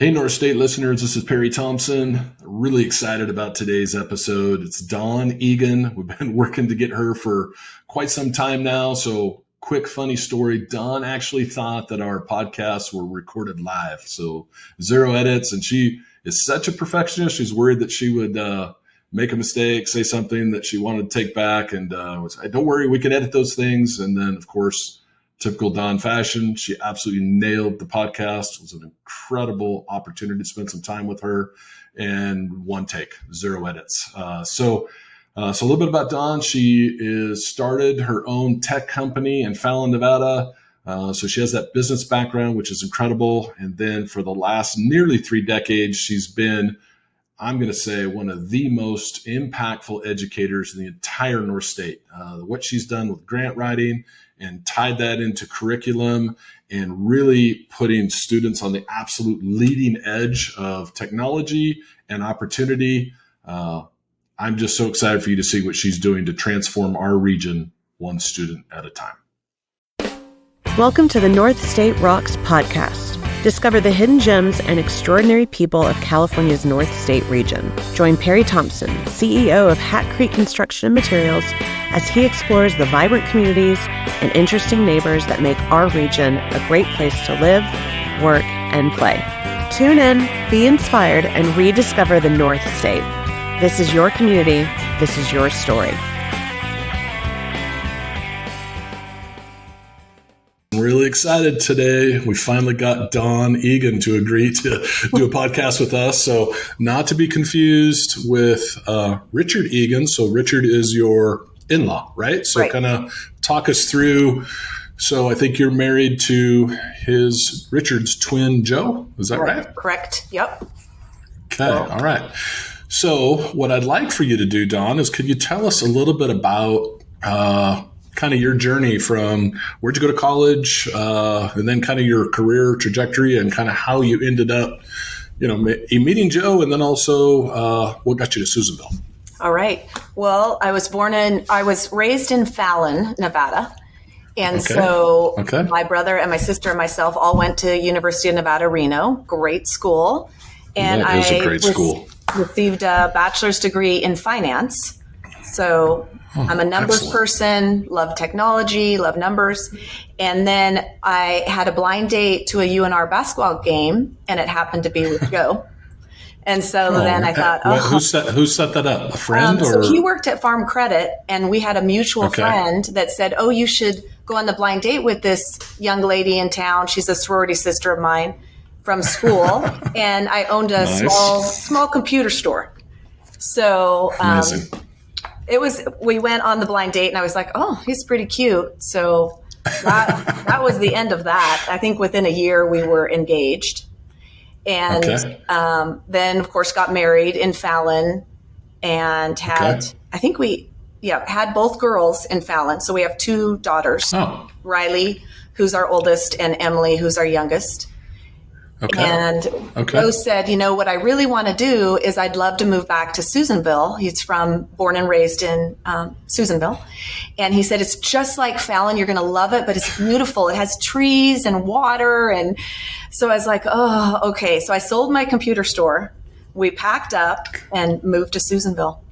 Hey, North State listeners, this is Perry Thompson. Really excited about today's episode. It's Dawn Egan. We've been working to get her for quite some time now. So quick, funny story. Dawn actually thought that our podcasts were recorded live. So zero edits. And she is such a perfectionist. She's worried that she would make a mistake, say something that she wanted to take back. And was like, don't worry, we can edit those things. And then, of course, typical Dawn fashion, she absolutely nailed the podcast. It was an incredible opportunity to spend some time with her, and one take, zero edits. So a little bit about Dawn. She is started her own tech company in Fallon, Nevada. So she has that business background, which is incredible. And then for the last nearly 3 decades, she's been, I'm going to say, one of the most impactful educators in the entire North State. What she's done with grant writing and tied that into curriculum and really putting students on the absolute leading edge of technology and opportunity. I'm just so excited for you to see what she's doing to transform our region one student at a time. Welcome to the North State Rocks podcast. Discover the hidden gems and extraordinary people of California's North State region. Join Perry Thompson, CEO of Hat Creek Construction and Materials, as he explores the vibrant communities and interesting neighbors that make our region a great place to live, work, and play. Tune in, be inspired, and rediscover the North State. This is your community. This is your story. I'm really excited today. We finally got Dawn Egan to agree to do a podcast with us. So not to be confused with Richard Egan. So Richard is your in-law, right? So right. Kind of talk us through. So I think you're married to Richard's twin, Joe. Is that right? Correct. Yep. Okay. All right. So what I'd like for you to do, Dawn, is could you tell us a little bit about kind of your journey from where'd you go to college, and then kind of your career trajectory and kind of how you ended up, meeting Joe, and then also what got you to Susanville. All right. Well, I was raised in Fallon, Nevada. And so my brother and my sister and myself all went to University of Nevada, Reno, great school. And that is a great school. Received a bachelor's degree in finance. So I'm a numbers person, love technology, love numbers. And then I had a blind date to a UNR basketball game, and it happened to be with Joe. And so then I thought, who set that up? A friend? So he worked at Farm Credit, and we had a mutual friend that said, oh, you should go on the blind date with this young lady in town. She's a sorority sister of mine from school. And I owned a small computer store. So we went on the blind date, and I was like, oh, he's pretty cute. So that was the end of that. I think within a year we were engaged. And then, of course, got married in Fallon and had, I think had both girls in Fallon. So we have 2 daughters, Riley, who's our oldest, and Emily, who's our youngest. And Joe said, what I really want to do is I'd love to move back to Susanville. He's born and raised in Susanville. And he said, it's just like Fallon. You're going to love it, but it's beautiful. It has trees and water. And so I was like, oh, okay. So I sold my computer store. We packed up and moved to Susanville.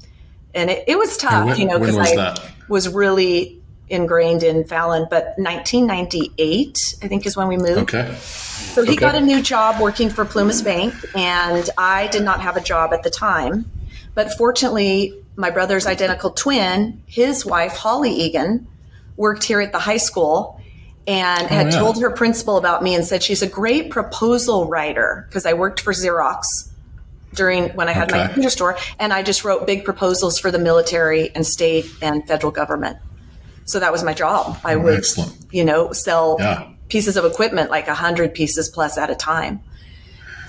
And it was tough, because I was really ingrained in Fallon. But 1998, I think, is when we moved. So he got a new job working for Plumas Bank, and I did not have a job at the time. But fortunately, my brother's identical twin, his wife, Holly Egan, worked here at the high school and had told her principal about me and said she's a great proposal writer, because I worked for Xerox when I had my computer store, and I just wrote big proposals for the military and state and federal government. So that was my job. I would, sell pieces of equipment, like 100 pieces plus at a time.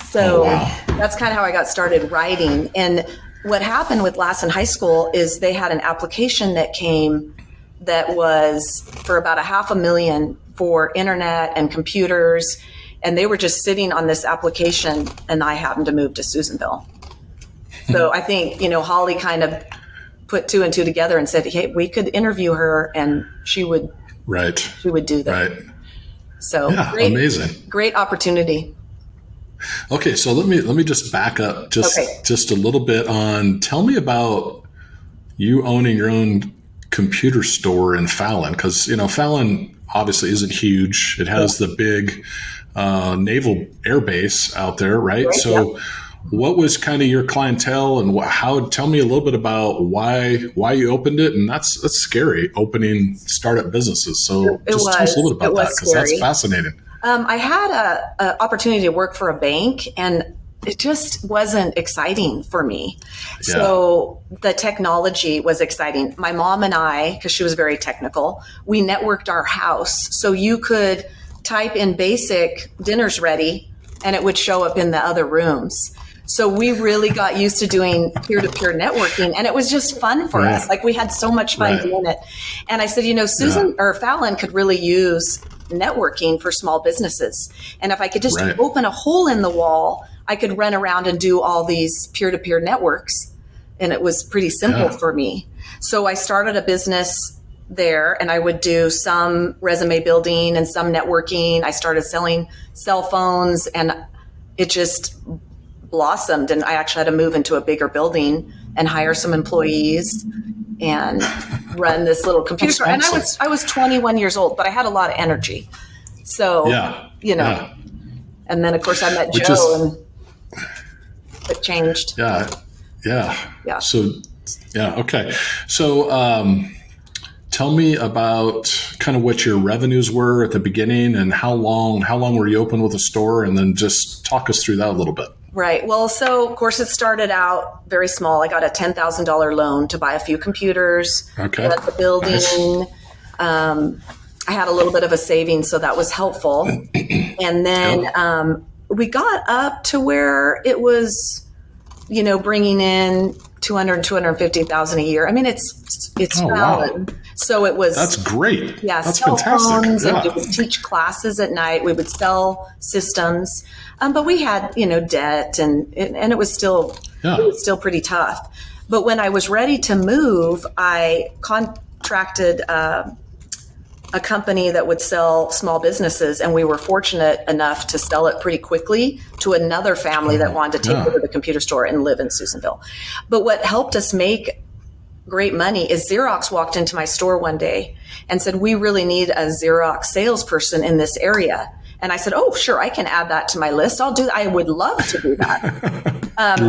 So that's kind of how I got started writing. And what happened with Lassen High School is they had an application that came that was for about $500,000 for internet and computers. And they were just sitting on this application, and I happened to move to Susanville. So I think, Holly kind of put 2 and 2 together and said, hey, we could interview her and she would do that. Right. So amazing. Great opportunity. Okay, so let me just back up just a little bit on. Tell me about you owning your own computer store in Fallon, because Fallon obviously isn't huge. It has the big naval air base out there, right? So, what was kind of your clientele, and tell me a little bit about why you opened it? And that's scary, opening startup businesses. So tell us a little bit about that, because that's fascinating. I had a opportunity to work for a bank, and it just wasn't exciting for me. Yeah. So the technology was exciting. My mom and I, because she was very technical, we networked our house. So you could type in basic "dinner's ready" and it would show up in the other rooms. So we really got used to doing peer-to-peer networking, and it was just fun for us. Like, we had so much fun doing it. And I said, Susan or Fallon could really use networking for small businesses. And if I could just open a hole in the wall, I could run around and do all these peer-to-peer networks. And it was pretty simple for me. So I started a business there, and I would do some resume building and some networking. I started selling cell phones, and it just blossomed. And I actually had to move into a bigger building and hire some employees and run this little computer store. And I was 21 years old, but I had a lot of energy. So, and then of course I met Joe, and it changed. Yeah. So, okay. So, tell me about kind of what your revenues were at the beginning, and how long were you open with a store, and then just talk us through that a little bit. Right. Well, so of course it started out very small. I got a $10,000 loan to buy a few computers at the building. Nice. I had a little bit of a savings, so that was helpful. And then we got up to where it was, bringing in $250,000 a year. I mean, it's Fallon. Wow. So it was. That's great. Yeah, that's fantastic. And we would teach classes at night. We would sell systems, but we had debt, and it was still pretty tough. But when I was ready to move, I contracted a company that would sell small businesses, and we were fortunate enough to sell it pretty quickly to another family that wanted to take over the computer store and live in Susanville. But what helped us make great money is Xerox walked into my store one day and said, "We really need a Xerox salesperson in this area." And I said, "Oh, sure, I can add that to my list. I would love to do that."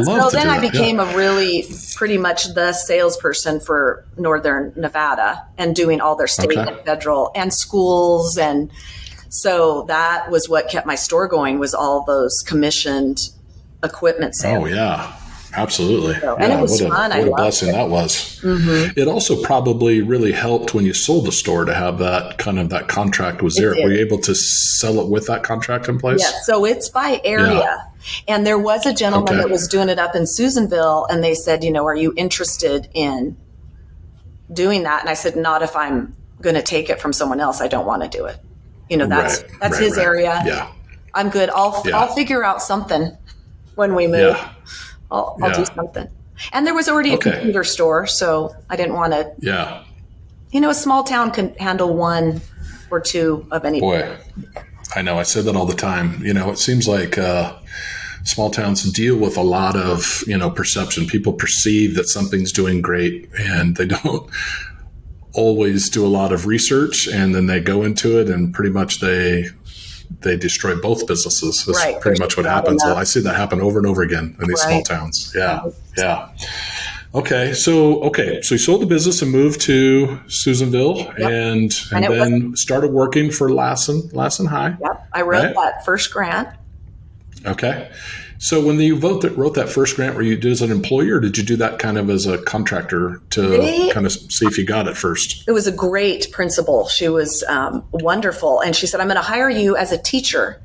So then I became a really pretty much the salesperson for Northern Nevada, and doing all their state and federal and schools. And so that was what kept my store going, was all those commissioned equipment sales. Oh, yeah. Absolutely. And it was fun. What a blessing that was. Mm-hmm. It also probably really helped when you sold the store to have that contract with Xerox. Were you able to sell it with that contract in place? Yeah. So it's by area. Yeah. And there was a gentleman that was doing it up in Susanville, and they said, "Are you interested in doing that?" And I said, "Not if I'm going to take it from someone else. I don't want to do it. That's his area. Yeah. I'm good. I'll figure out something when we move. Yeah. I'll do something." And there was already a computer store, so I didn't want to. Yeah. A small town can handle one or two of any. Boy, I know. I said that all the time. It seems like small towns deal with a lot of, perception. People perceive that something's doing great, and they don't always do a lot of research, and then they go into it, and pretty much they destroy both businesses. That's pretty much what happens. Well, I see that happen over and over again in these small towns. Yeah. Yeah. Okay. So you sold the business and moved to Susanville, and then started working for Lassen High. Yep. I wrote that first grant. Okay. So when you wrote that first grant, were you did as an employee, or did you do that kind of as a contractor to kind of see if you got it first? It was a great principal. She was wonderful. And she said, "I'm going to hire you as a teacher."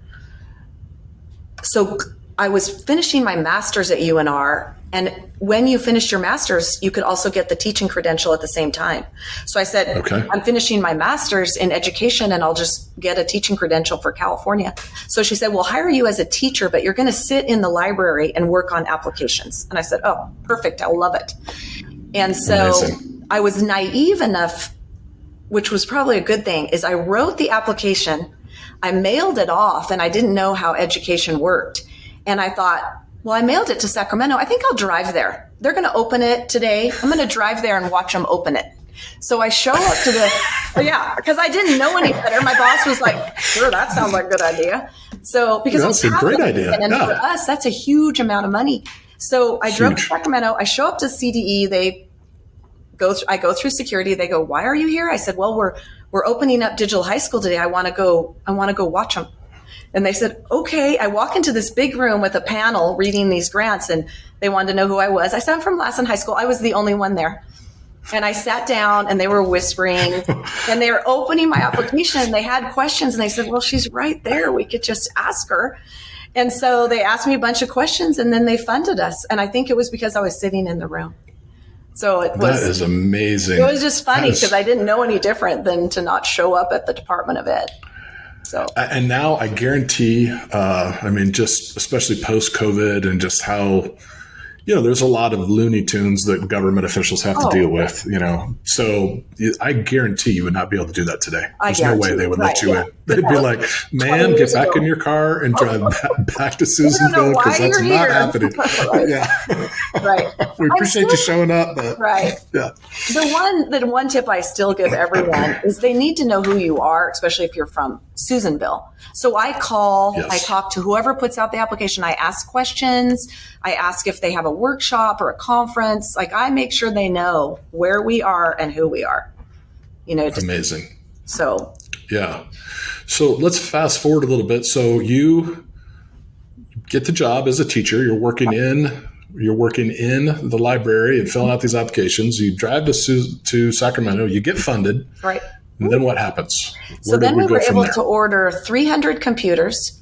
So I was finishing my master's at UNR. And when you finished your master's, you could also get the teaching credential at the same time. So I said, "I'm finishing my master's in education, and I'll just get a teaching credential for California." So she said, "We'll hire you as a teacher, but you're going to sit in the library and work on applications." And I said, "Oh, perfect. I'll love it." And so I was naive enough, which was probably a good thing, is I wrote the application, I mailed it off, and I didn't know how education worked. And I thought, well, I mailed it to Sacramento. I think I'll drive there. They're going to open it today. I'm going to drive there and watch them open it. So I show up to because I didn't know any better. My boss was like, sure, that sounds like a good idea. So because that's a great idea. And for us, that's a huge amount of money. So I drove to Sacramento. I show up to CDE. I go through security. They go, why are you here? I said, well, we're opening up Digital High School today. I want to go watch them. And they said, okay. I walk into this big room with a panel reading these grants, and they wanted to know who I was. I said, I'm from Lassen High School. I was the only one there. And I sat down, and they were whispering, and they were opening my application, and they had questions, and they said, well, she's right there. We could just ask her. And so they asked me a bunch of questions, and then they funded us. And I think it was because I was sitting in the room. So that is amazing. It was just funny because I didn't know any different than to not show up at the Department of Ed. So, and now I guarantee, just especially post-COVID and just how, there's a lot of Looney Tunes that government officials have to deal with, So I guarantee you would not be able to do that today. There's no way they would let you in. They'd be like, "Man, get back in your car and drive back to Susanville because that's not happening." Right. We appreciate you showing up. But, yeah. The one tip I still give everyone is they need to know who you are, especially if you're from Susanville. So I call, I talk to whoever puts out the application. I ask questions. I ask if they have a workshop or a conference. Like, I make sure they know where we are and who we are. Amazing. So. Yeah. So let's fast forward a little bit. So you get the job as a teacher. You're working in the library and filling out these applications. You drive to Sacramento. You get funded. Right. And then what happens? So then we were able to order 300 computers.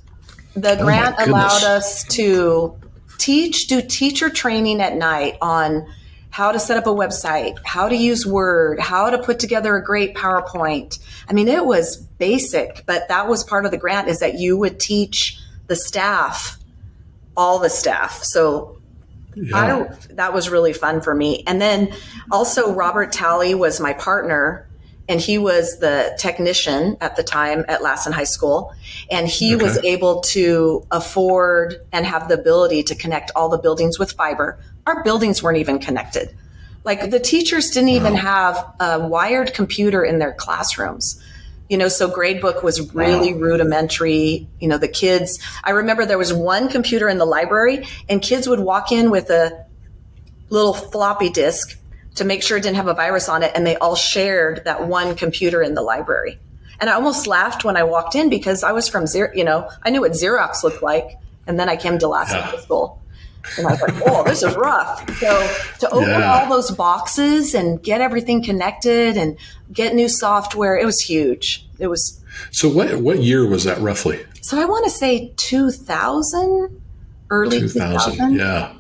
The grant allowed us to do teacher training at night on how to set up a website, how to use Word, how to put together a great PowerPoint. I mean, it was basic, but that was part of the grant, is that you would teach the staff, all the staff. So that was really fun for me. And then also Robert Talley was my partner, and he was the technician at the time at Lassen High School. And he was able to afford and have the ability to connect all the buildings with fiber. Our buildings weren't even connected. Like, the teachers didn't even have a wired computer in their classrooms. So gradebook was really rudimentary. The kids, I remember there was one computer in the library, and kids would walk in with a little floppy disk to make sure it didn't have a virus on it. And they all shared that one computer in the library. And I almost laughed when I walked in because I was from I knew what Xerox looked like. And then I came to Lassen High School. And I was like, oh, this is rough. So to open all those boxes and get everything connected and get new software, it was huge. It was. So what year was that roughly? So I want to say 2000, early 2000. Yeah.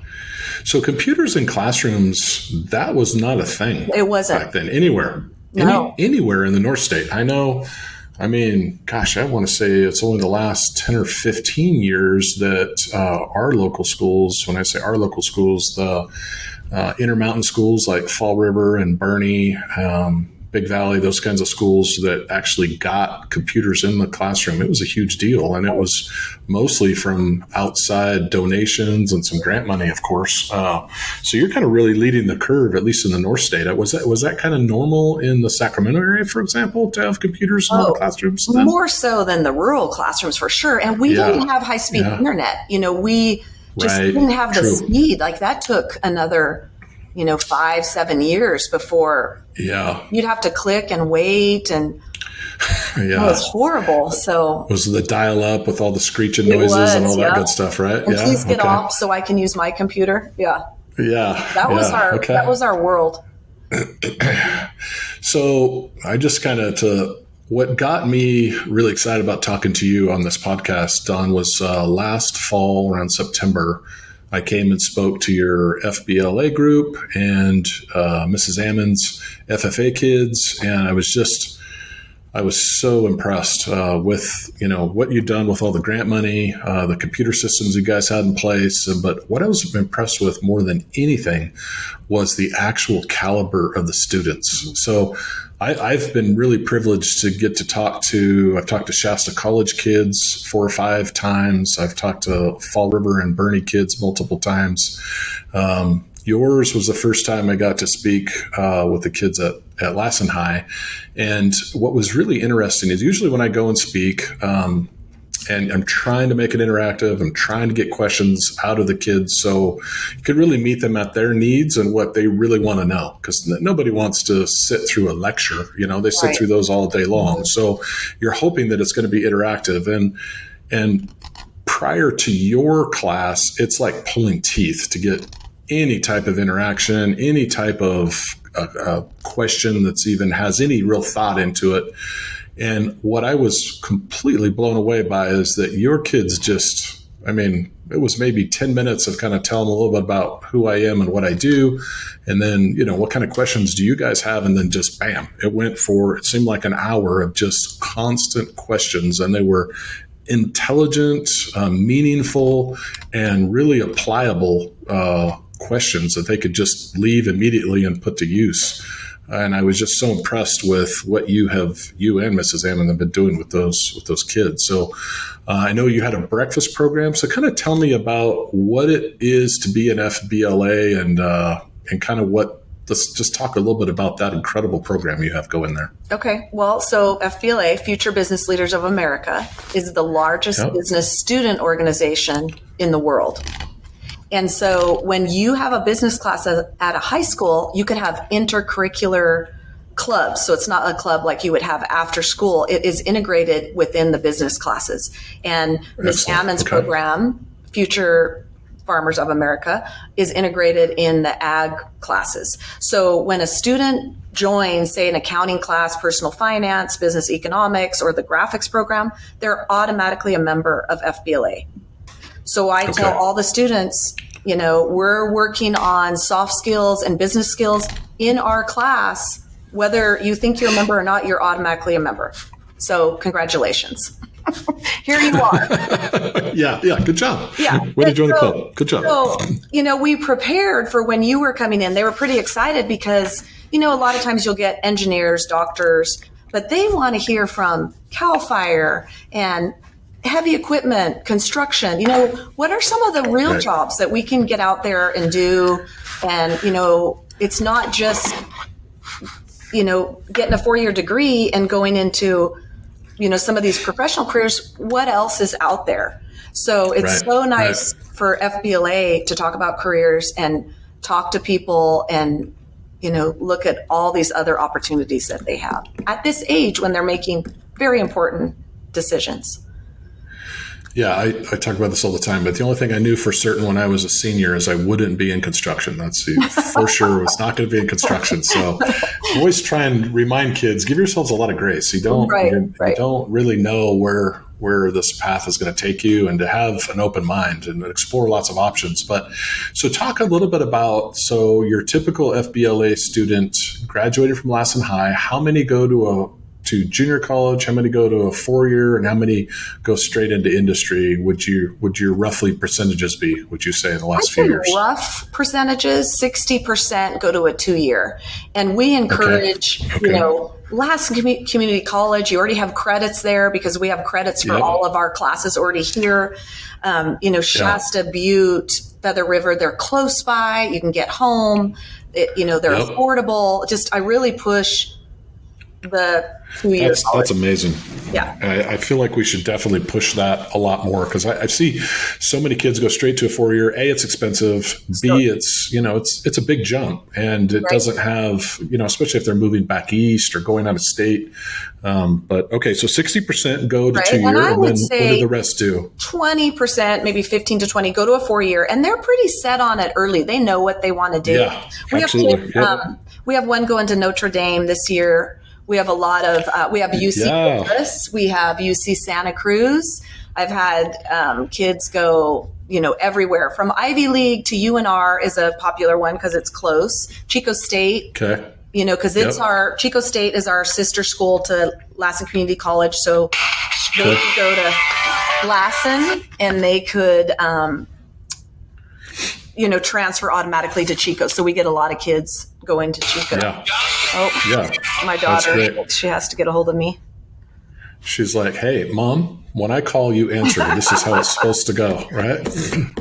So computers in classrooms, that was not a thing. It wasn't. Back then, anywhere. No. Anywhere in the North State. I know. I want to say it's only the last 10 or 15 years that our local schools, when I say our local schools, the Intermountain schools like Fall River and Bernie, Big Valley, those kinds of schools that actually got computers in the classroom. It was a huge deal. And it was mostly from outside donations and some grant money, of course. So you're kind of really leading the curve, at least in the North State. Was that kind of normal in the Sacramento area, for example, to have computers in the classrooms? Then? More so than the rural classrooms, for sure. And we didn't have high-speed internet. We just didn't have the speed. Like, that took another 5-7 years before you'd have to click and wait, and it was horrible. So was the dial up with all the screeching noises and all that good stuff, right? And please get off so I can use my computer. That was our world. So I just what got me really excited about talking to you on this podcast, Dawn, was last fall around September. I came and spoke to your FBLA group and Mrs. Ammon's FFA kids, and I was so impressed with what you'd done with all the grant money, the computer systems you guys had in place. But what I was impressed with more than anything was the actual caliber of the students. So I've been really privileged to get to I've talked to Shasta College kids 4 or 5 times. I've talked to Fall River and Bernie kids multiple times. Yours was the first time I got to speak with the kids at Lassen High. And what was really interesting is usually when I go and speak, and I'm trying to make it interactive, I'm trying to get questions out of the kids so you could really meet them at their needs and what they really want to know. Because nobody wants to sit through a lecture. They sit through those all day long. So you're hoping that it's going to be interactive. And prior to your class, it's like pulling teeth to get any type of interaction, any type of question that's even has any real thought into it. And what I was completely blown away by is that your kids it was maybe 10 minutes of kind of telling them a little bit about who I am and what I do. And then, what kind of questions do you guys have? And then just bam, it seemed like an hour of just constant questions. And they were intelligent, meaningful, and really applicable questions that they could just leave immediately and put to use. And I was just so impressed with what you and Mrs. Ammon have been doing with those kids. So I know you had a breakfast program. So kind of tell me about what it is to be an FBLA and kind of let's just talk a little bit about that incredible program you have going there. Okay. Well, so FBLA, Future Business Leaders of America, is the largest business student organization in the world. And so when you have a business class at a high school, you could have intercurricular clubs. So it's not a club like you would have after school. It is integrated within the business classes. And Ms. Ammon's program, Future Farmers of America, is integrated in the ag classes. So when a student joins, say, an accounting class, personal finance, business economics, or the graphics program, they're automatically a member of FBLA. So I tell all the students, we're working on soft skills and business skills in our class. Whether you think you're a member or not, you're automatically a member. So congratulations. Here you are. Yeah. Good job. Yeah. Way to join the club. Good job. So, we prepared for when you were coming in. They were pretty excited because, a lot of times you'll get engineers, doctors, but they want to hear from CAL FIRE and heavy equipment, construction. What are some of the real jobs that we can get out there and do? And, it's not just, getting a 4-year degree and going into, some of these professional careers. What else is out there? So it's so nice for FBLA to talk about careers and talk to people and, look at all these other opportunities that they have at this age when they're making very important decisions. Yeah, I talk about this all the time, but the only thing I knew for certain when I was a senior is I wouldn't be in construction. That's for sure was not going to be in construction. So always try and remind kids, give yourselves a lot of grace. You don't really know where this path is going to take you, and to have an open mind and explore lots of options. But so talk a little bit about, your typical FBLA student graduated from Lassen High. How many go to junior college? How many go to a 4-year, and how many go straight into industry? Would your roughly percentages be, would you say, in the last few years? Rough percentages, 60% go to a 2-year. And we encourage, Lassen Community College, you already have credits there because we have credits for all of our classes already here. Shasta, Butte, Feather River, they're close by. You can get home. They're affordable. I really push the 2 years. That's amazing. Yeah. I feel like we should definitely push that a lot more, because I see so many kids go straight to a 4-year. A, it's expensive. B, it's a big jump, and it doesn't have, especially if they're moving back east or going out of state. But okay, so 60% go to 2-year, and then what do the rest do? 20%, maybe 15 to 20 go to a 4-year, and they're pretty set on it early. They know what they want to do. Yeah, absolutely. We have one going to Notre Dame this year. We have a lot of, we have UC Davis, we have UC Santa Cruz. I've had kids go, everywhere from Ivy League to UNR is a popular one because it's close. Chico State, because Chico State is our sister school to Lassen Community College. So they could go to Lassen and they could transfer automatically to Chico. So we get a lot of kids going to Chico. Yeah. Oh, Yeah. my daughter, she has to get a hold of me. She's like, hey, Mom, when I call, you answer. This is how it's supposed to go, right?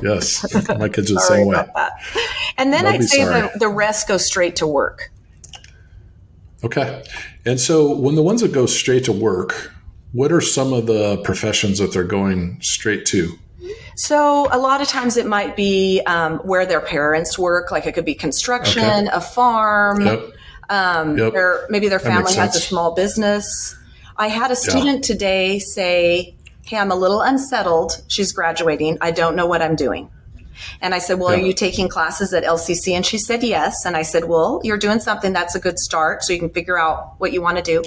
Yes. My kids are the same way. And then I'd say the rest go straight to work. Okay. And so when the ones that go straight to work, what are some of the professions that they're going straight to? So a lot of times it might be where their parents work, like it could be construction, a farm, maybe their family has a small business. I had a student today say, hey, I'm a little unsettled. She's graduating. I don't know what I'm doing. And I said, well, are you taking classes at LCC? And she said, yes. And I said, well, you're doing something that's a good start so you can figure out what you want to do.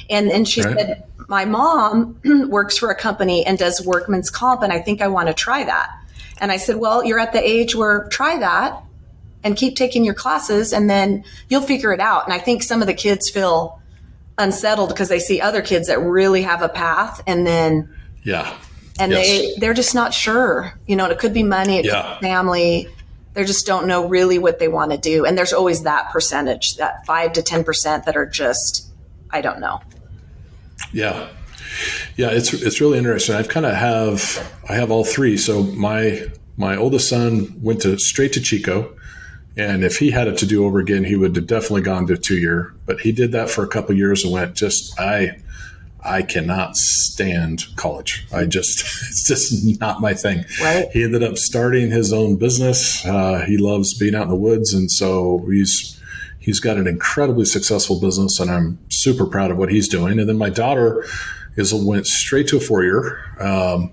And then she said, my mom works for a company and does workman's comp, and I think I want to try that. And I said, well, you're at the age where try that and keep taking your classes, and then you'll figure it out. And I think some of the kids feel unsettled because they see other kids that really have a path, and then they're just not sure. It could be money, it could be family. They just don't know really what they want to do. And there's always that percentage, that 5 to 10% that are just, I don't know. Yeah. Yeah. It's really interesting. I have all three. So my oldest son went straight to Chico. And if he had it to do over again, he would have definitely gone to 2-year, but he did that for a couple of years and went I cannot stand college. It's just not my thing. Right. He ended up starting his own business. He loves being out in the woods. And so he's got an incredibly successful business, and I'm super proud of what he's doing. And then my daughter went straight to a 4-year.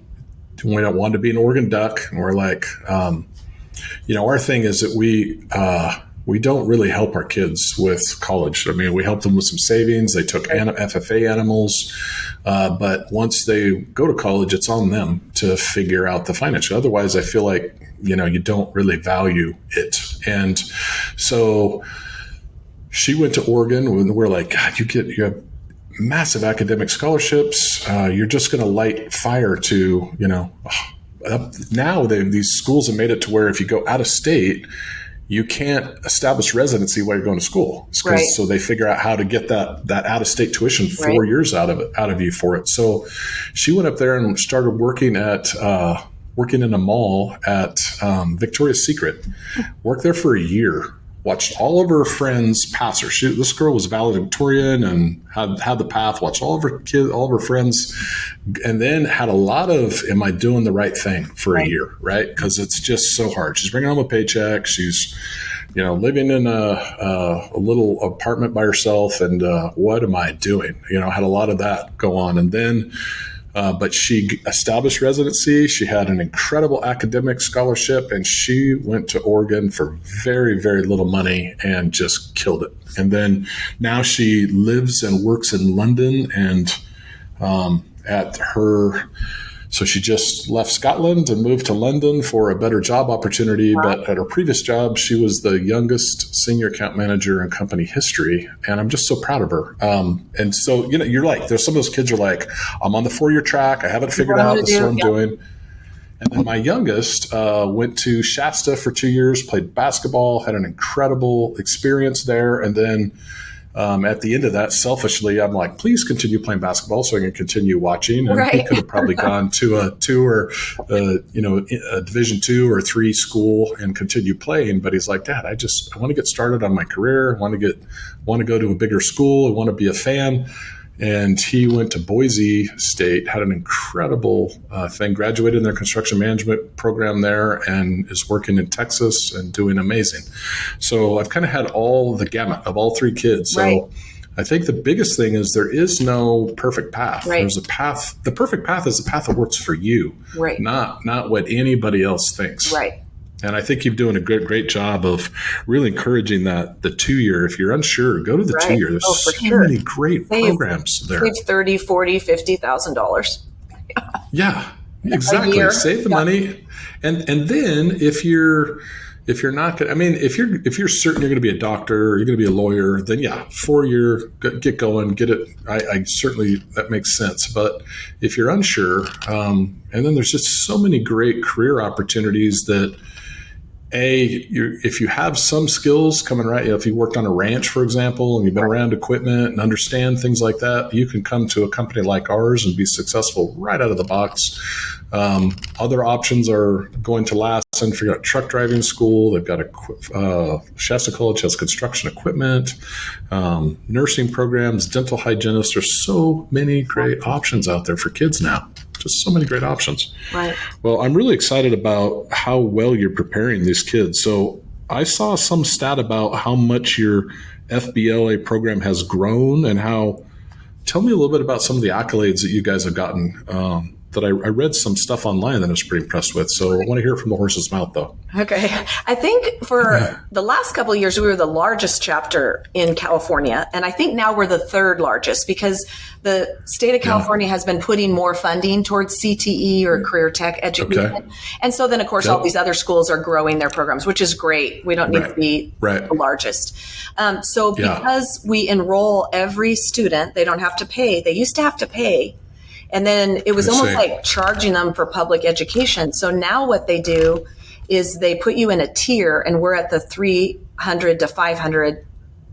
We don't want to be an Oregon Duck. And we're like, our thing is that we don't really help our kids with college. I mean, we help them with some savings. They took FFA animals. But once they go to college, it's on them to figure out the financial. Otherwise, I feel like, you don't really value it. And so she went to Oregon, and we're like, God, you have massive academic scholarships. You're just going to light fire to, now these schools have made it to where if you go out of state, you can't establish residency while you're going to school. So they figure out how to get that out-of-state tuition 4 years out of you for it. So she went up there and started working in a mall at Victoria's Secret. Worked there for a year. Watched all of her friends pass her. This girl was valedictorian and had the path. Watched all of her kids, all of her friends, and then had a lot of, am I doing the right thing for a year, right? Because it's just so hard. She's bringing home a paycheck. She's, living in a little apartment by herself. And what am I doing? Had a lot of that go on. And then, but she established residency. She had an incredible academic scholarship, and she went to Oregon for very, very little money and just killed it. And then now she lives and works in London, and so she just left Scotland and moved to London for a better job opportunity. Wow. But at her previous job, she was the youngest senior account manager in company history. And I'm just so proud of her. And so, you're like, there's some of those kids are like, I'm on the 4-year track. I haven't figured out this is what I'm doing. And then my youngest went to Shasta for 2 years, played basketball, had an incredible experience there. And then at the end of that, selfishly, I'm like, please continue playing basketball so I can continue watching. And he could have probably gone to a 2 or, a Division 2 or 3 school and continue playing. But he's like, Dad, I want to get started on my career. I want to go to a bigger school. I want to be a fan. And he went to Boise State, had an incredible thing, graduated in their construction management program there, and is working in Texas and doing amazing. So I've kind of had all the gamut of all 3 kids. So I think the biggest thing is there is no perfect path. There's a path. The perfect path is the path that works for you, not what anybody else thinks. And I think you're doing a great job of really encouraging that the 2-year. If you're unsure, go to the 2-year. There's so many great programs there. Save $30,000, $40,000, $50,000. Yeah, exactly. Save the money, and then if you're not going, if you're certain you're going to be a doctor or you're going to be a lawyer, then 4-year, get going, get it. I certainly, that makes sense. But if you're unsure, and then there's just so many great career opportunities that if you have some skills coming right, if you worked on a ranch, for example, and you've been around equipment and understand things like that, you can come to a company like ours and be successful right out of the box. Other options are going to Lassen, figure out truck driving school. They've got a Shasta College has construction equipment, nursing programs, dental hygienists. There's so many great options out there for kids now. Just so many great options. Right. Well, I'm really excited about how well you're preparing these kids. So I saw some stat about how much your FBLA program has grown and tell me a little bit about some of the accolades that you guys have gotten. That I read some stuff online that I was pretty impressed with. So I want to hear it from the horse's mouth, though. Okay. I think for the last couple of years, we were the largest chapter in California. And I think now we're the third largest because the state of California has been putting more funding towards CTE or career tech education. Okay. And so then, of course, all these other schools are growing their programs, which is great. We don't need to be the largest. So because we enroll every student, they don't have to pay. They used to have to pay. And then it was almost like charging them for public education. So now what they do is they put you in a tier, and we're at the 300 to 500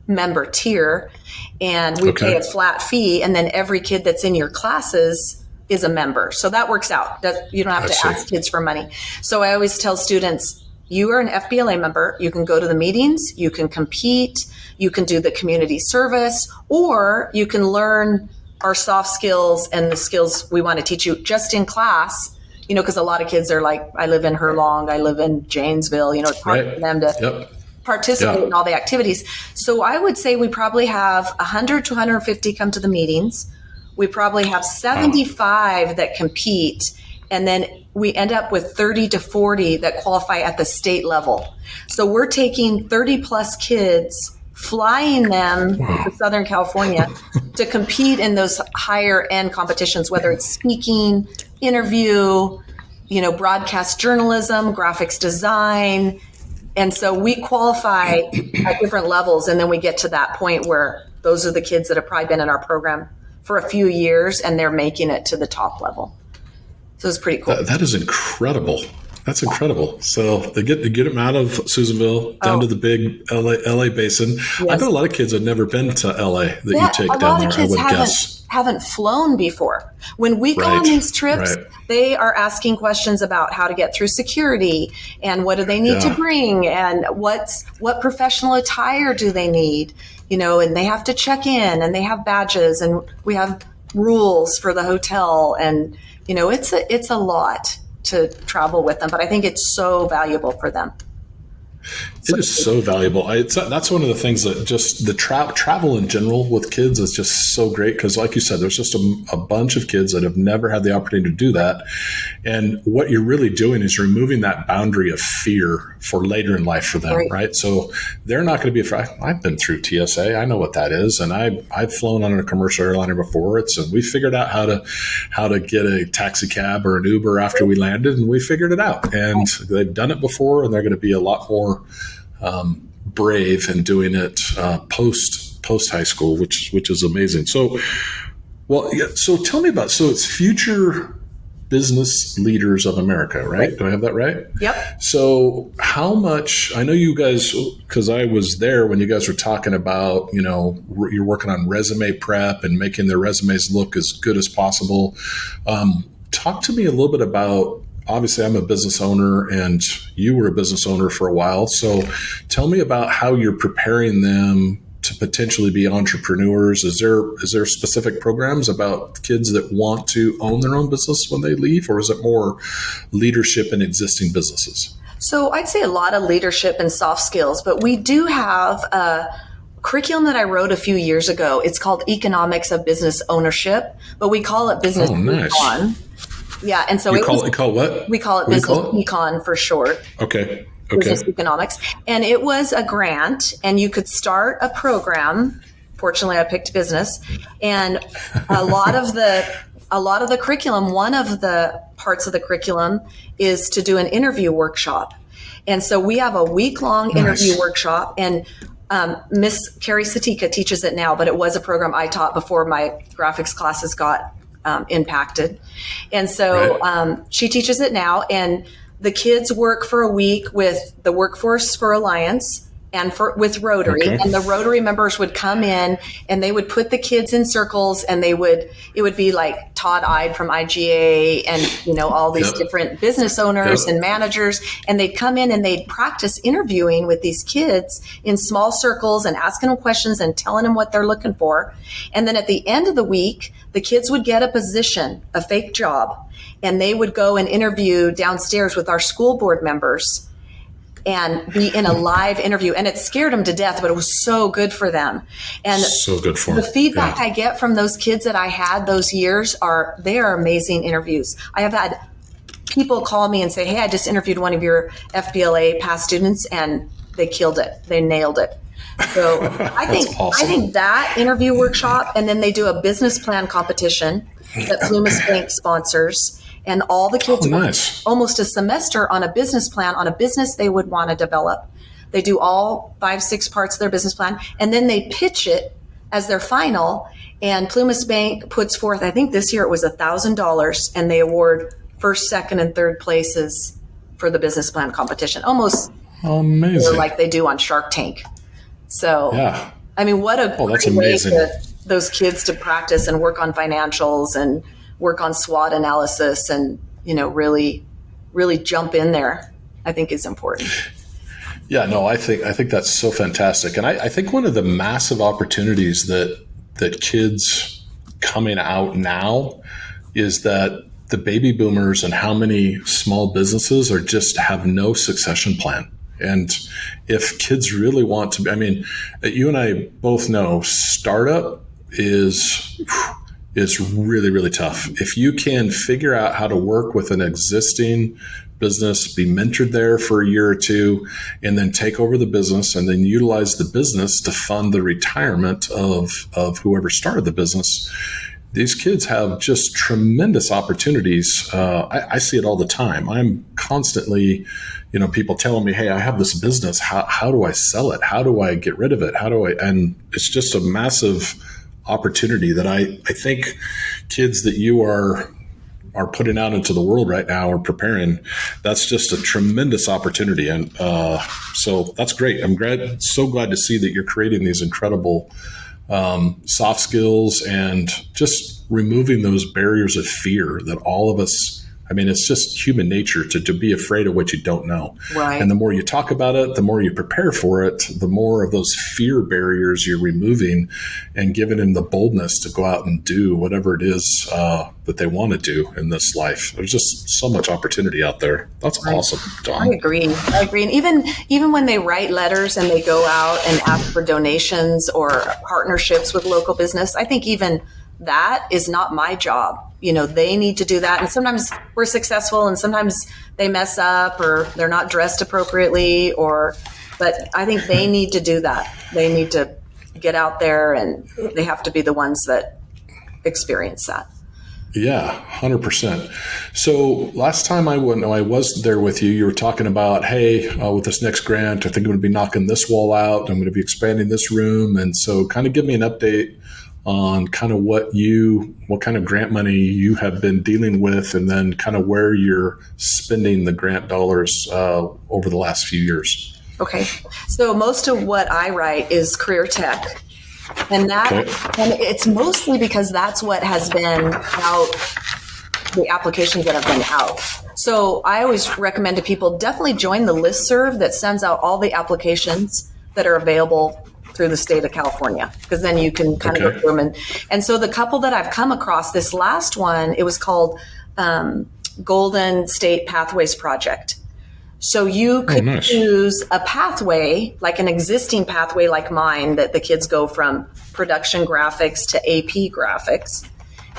member tier, and we pay a flat fee. And then every kid that's in your classes is a member. So that works out. You don't have to ask kids for money. So I always tell students, you are an FBLA member. You can go to the meetings, you can compete, you can do the community service, or you can learn our soft skills and the skills we want to teach you just in class, because a lot of kids are like, I live in Herlong, I live in Janesville, it's hard for them to participate in all the activities. So I would say we probably have 100 to 150 come to the meetings. We probably have 75 that compete. And then we end up with 30 to 40 that qualify at the state level. So we're taking 30 plus kids, flying them to Southern California to compete in those higher end competitions, whether it's speaking, interview, broadcast journalism, graphics design. And so we qualify at different levels. And then we get to that point where those are the kids that have probably been in our program for a few years and they're making it to the top level. So it's pretty cool. That is incredible. That's incredible. So they get them out of Susanville down to the big LA basin. Yes. I bet a lot of kids have never been to LA that you take down there, I would guess. Haven't flown before. When we go on these trips, they are asking questions about how to get through security and what do they need to bring and what professional attire do they need, and they have to check in and they have badges and we have rules for the hotel and, it's a lot to travel with them, but I think it's so valuable for them. It is so valuable. That's one of the things that just the travel in general with kids is just so great because, like you said, there's just a bunch of kids that have never had the opportunity to do that. And what you're really doing is removing that boundary of fear for later in life for them, right? So they're not going to be afraid. I've been through TSA. I know what that is. And I've flown on a commercial airliner before. And we figured out how to get a taxi cab or an Uber after we landed, and we figured it out. And they've done it before, and they're going to be a lot more brave in doing it post high school, which is amazing. So tell me about it's Future Business Leaders of America, right? Do I have that right? Yep. So how much? I know you guys, because I was there when you guys were talking about you're working on resume prep and making their resumes look as good as possible. Talk to me a little bit about. Obviously, I'm a business owner and you were a business owner for a while. So tell me about how you're preparing them to potentially be entrepreneurs. Is there specific programs about kids that want to own their own business when they leave, or is it more leadership in existing businesses? So I'd say a lot of leadership and soft skills, but we do have a curriculum that I wrote a few years ago. It's called Economics of Business Ownership, but we call it Business Econ. Yeah, and so we call it what? We call it Business Econ for short. Okay. Business Economics, and it was a grant, and you could start a program. Fortunately, I picked business, and a lot of the curriculum. One of the parts of the curriculum is to do an interview workshop, and so we have a week-long interview workshop, and Miss Carrie Satika teaches it now, but it was a program I taught before my graphics classes got impacted. And so she teaches it now. And the kids work for a week with the Workforce for Alliance and with Rotary. Okay. And the Rotary members would come in and they would put the kids in circles, and it would be like Todd Ide from IGA and, all these different business owners and managers. And they'd come in and they'd practice interviewing with these kids in small circles and asking them questions and telling them what they're looking for. And then at the end of the week, the kids would get a position, a fake job, and they would go and interview downstairs with our school board members and be in a live interview. And it scared them to death, but it was so good for them. And so good for the them. feedback I get from those kids that I had those years they are amazing interviews. I have had people call me and say, hey, I just interviewed one of your FBLA past students and they killed it. They nailed it. So I think that interview workshop, and then they do a business plan competition that Plumas Bank sponsors. And all the kids work almost a semester on a business plan, on a business they would want to develop. They do all 5-6 parts of their business plan, and then they pitch it as their final. And Plumas Bank puts forth, I think this year it was $1,000, and they award first, second, and third places for the business plan competition. Almost amazing, like they do on Shark Tank. So, yeah. I mean, what a that's great way amazing. for those kids to practice and work on financials and work on SWOT analysis and, really, really jump in there, I think is important. Yeah, no, I think that's so fantastic. And I think one of the massive opportunities that kids coming out now is that the baby boomers and how many small businesses have no succession plan. And if kids really want to, you and I both know startup is really, really tough. If you can figure out how to work with an existing business, be mentored there for a year or two, and then take over the business and then utilize the business to fund the retirement of whoever started the business, these kids have just tremendous opportunities. I see it all the time. I'm constantly, people telling me, hey, I have this business. How do I sell it? How do I get rid of it? And it's just a massive opportunity that I think kids that you are putting out into the world right now or preparing, that's just a tremendous opportunity. And so that's great. I'm so glad to see that you're creating these incredible soft skills and just removing those barriers of fear that all of us, it's just human nature to be afraid of what you don't know. Right. And the more you talk about it, the more you prepare for it, the more of those fear barriers you're removing and giving them the boldness to go out and do whatever it is that they want to do in this life. There's just so much opportunity out there. That's awesome, Dawn. I agree. And even when they write letters and they go out and ask for donations or partnerships with local business, I think even that is not my job. They need to do that. And sometimes we're successful and sometimes they mess up or they're not dressed appropriately but I think they need to do that. They need to get out there and they have to be the ones that experience that. Yeah, 100%. So last time I was there with you, you were talking about, hey, with this next grant, I think I'm going to be knocking this wall out. I'm going to be expanding this room. And so kind of give me an update on kind of what kind of grant money you have been dealing with, and then kind of where you're spending the grant dollars over the last few years. Okay. So most of what I write is career tech. And and it's mostly because that's what has been out, the applications that have been out. So I always recommend to people, definitely join the listserv that sends out all the applications that are available through the state of California, because then you can kind of go through them. And so the couple that I've come across, this last one, it was called Golden State Pathways Project. So you could choose a pathway, like an existing pathway like mine, that the kids go from production graphics to AP graphics,